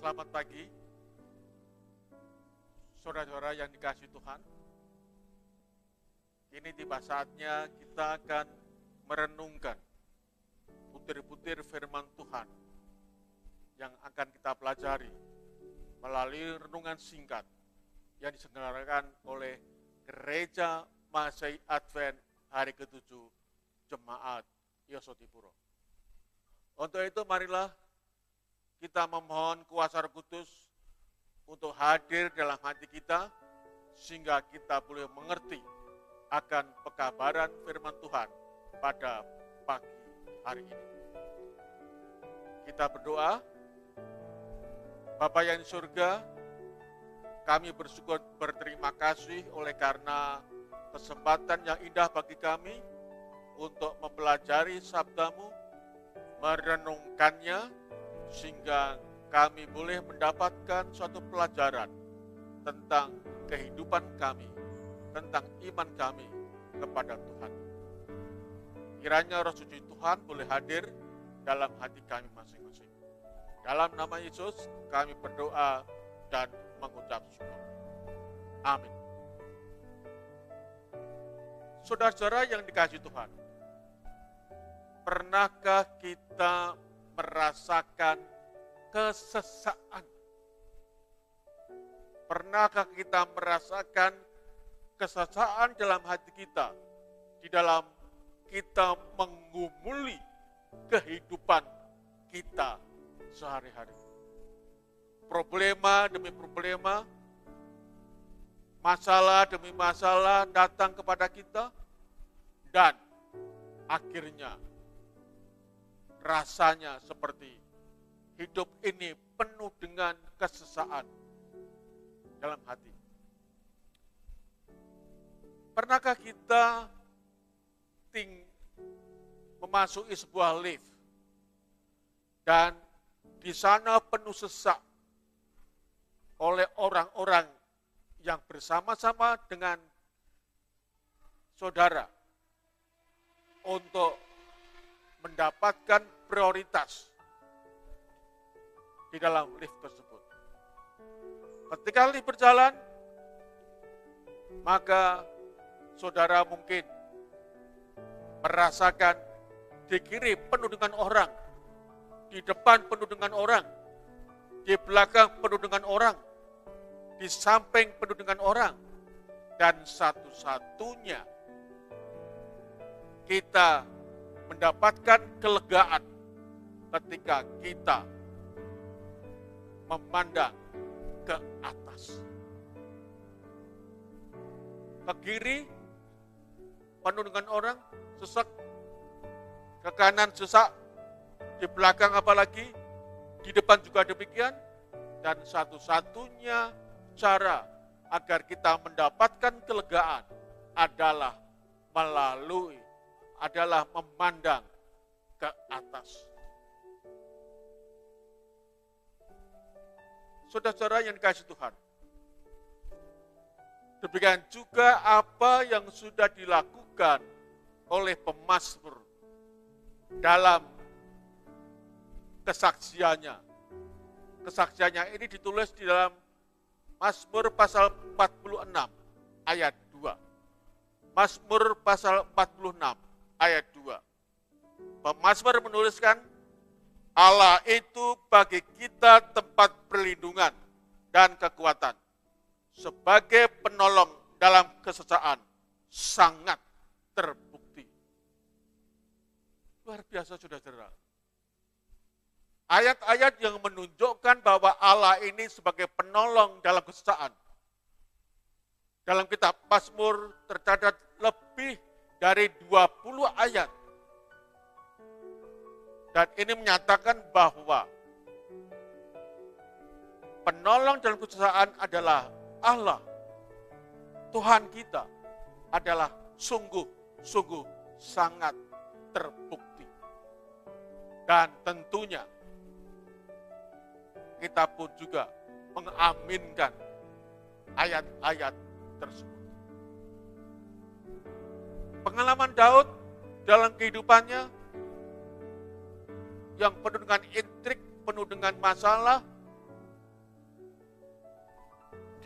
Selamat pagi, saudara-saudara yang dikasihi Tuhan. Ini tiba saatnya kita akan merenungkan butir-butir firman Tuhan yang akan kita pelajari melalui renungan singkat yang diselenggarakan oleh Gereja Masehi Advent hari ke-7 Jemaat Yosodipuro. Untuk itu marilah kita memohon kuasa Roh Kudus untuk hadir dalam hati kita, sehingga kita boleh mengerti akan pekabaran firman Tuhan pada pagi hari ini. Kita berdoa. Bapa yang di surga, kami bersyukur berterima kasih oleh karena kesempatan yang indah bagi kami untuk mempelajari sabda-Mu, merenungkannya, sehingga kami boleh mendapatkan suatu pelajaran tentang kehidupan kami, tentang iman kami kepada Tuhan. Kiranya Roh Suci Tuhan boleh hadir dalam hati kami masing-masing. Dalam nama Yesus kami berdoa dan mengucap syukur. Amin. Saudara-saudara yang dikasihi Tuhan, pernahkah kita merasakan kesesaan? Pernahkah kita merasakan kesesaan dalam hati kita, di dalam kita menggumuli kehidupan kita sehari-hari? Problema demi problema, masalah demi masalah datang kepada kita, dan akhirnya rasanya seperti hidup ini penuh dengan kesesaan dalam hati. Pernahkah kita memasuki sebuah lift dan di sana penuh sesak oleh orang-orang yang bersama-sama dengan saudara untuk mendapatkan prioritas di dalam lift tersebut. Ketika lift berjalan, maka saudara mungkin merasakan di kiri penuh dengan orang, di depan penuh dengan orang, di belakang penuh dengan orang, di samping penuh dengan orang, dan satu-satunya kita mendapatkan kelegaan ketika kita memandang ke atas. Ke kiri penuh dengan orang, sesak. Ke kanan sesak, di belakang apalagi, di depan juga demikian. Dan satu-satunya cara agar kita mendapatkan kelegaan adalah memandang ke atas. Saudara-saudara yang dikasihi Tuhan, demikian juga apa yang sudah dilakukan oleh pemazmur dalam kesaksiannya. Kesaksiannya ini ditulis di dalam Mazmur pasal 46 ayat 2. Mazmur pasal 46 ayat 2. Pemazmur menuliskan, Allah itu bagi kita tempat perlindungan dan kekuatan. Sebagai penolong dalam kesesaan, sangat terbukti. Luar biasa saudara-saudara. Ayat-ayat yang menunjukkan bahwa Allah ini sebagai penolong dalam kesesaan. Dalam kitab Mazmur tercatat lebih dari 20 ayat. Dan ini menyatakan bahwa penolong dalam kesesaan adalah Allah. Tuhan kita adalah sungguh-sungguh sangat terbukti. Dan tentunya kita pun juga mengaminkan ayat-ayat tersebut. Pengalaman Daud dalam kehidupannya yang penuh dengan intrik, penuh dengan masalah,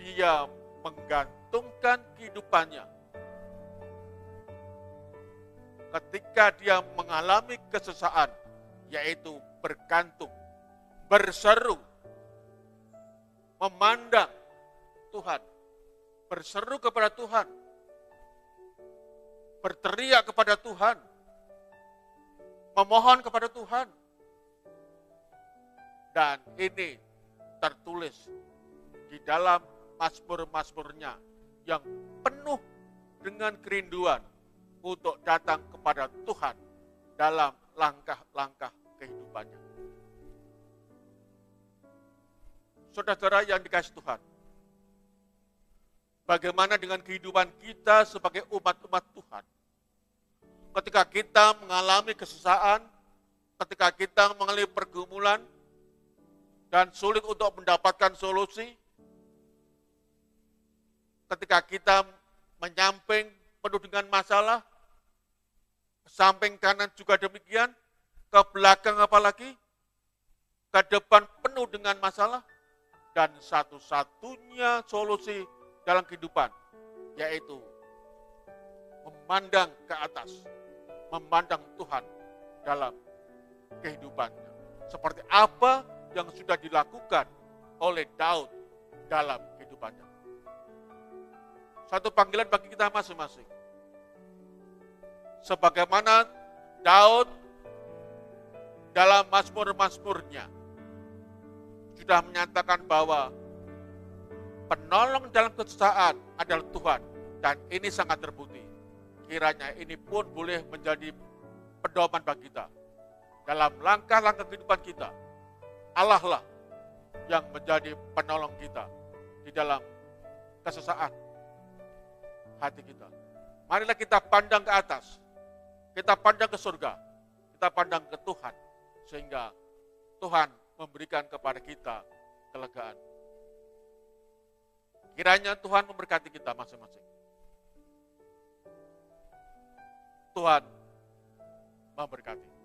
dia menggantungkan kehidupannya. Ketika dia mengalami kesesaan, yaitu bergantung, berseru, memandang Tuhan, berseru kepada Tuhan, berteriak kepada Tuhan, memohon kepada Tuhan. Dan ini tertulis di dalam mazmur-mazmurnya yang penuh dengan kerinduan untuk datang kepada Tuhan dalam langkah-langkah kehidupannya. Saudara-saudara yang dikasihi Tuhan, bagaimana dengan kehidupan kita sebagai umat-umat Tuhan? Ketika kita mengalami kesesaan, ketika kita mengalami pergumulan, dan sulit untuk mendapatkan solusi, ketika kita menyamping penuh dengan masalah, ke samping kanan juga demikian, ke belakang apalagi, ke depan penuh dengan masalah, dan satu-satunya solusi dalam kehidupan, yaitu memandang ke atas, memandang Tuhan dalam kehidupannya. Seperti apa yang sudah dilakukan oleh Daud dalam kehidupannya. Satu panggilan bagi kita masing-masing. Sebagaimana Daud dalam mazmur-mazmurnya sudah menyatakan bahwa penolong dalam kesesaan adalah Tuhan, dan ini sangat terbukti. Kiranya ini pun boleh menjadi pedoman bagi kita dalam langkah-langkah kehidupan kita. Allah lah yang menjadi penolong kita di dalam kesesaan hati kita. Marilah kita pandang ke atas, kita pandang ke surga, kita pandang ke Tuhan, sehingga Tuhan memberikan kepada kita kelegaan. Kiranya Tuhan memberkati kita masing-masing. Tuhan memberkati.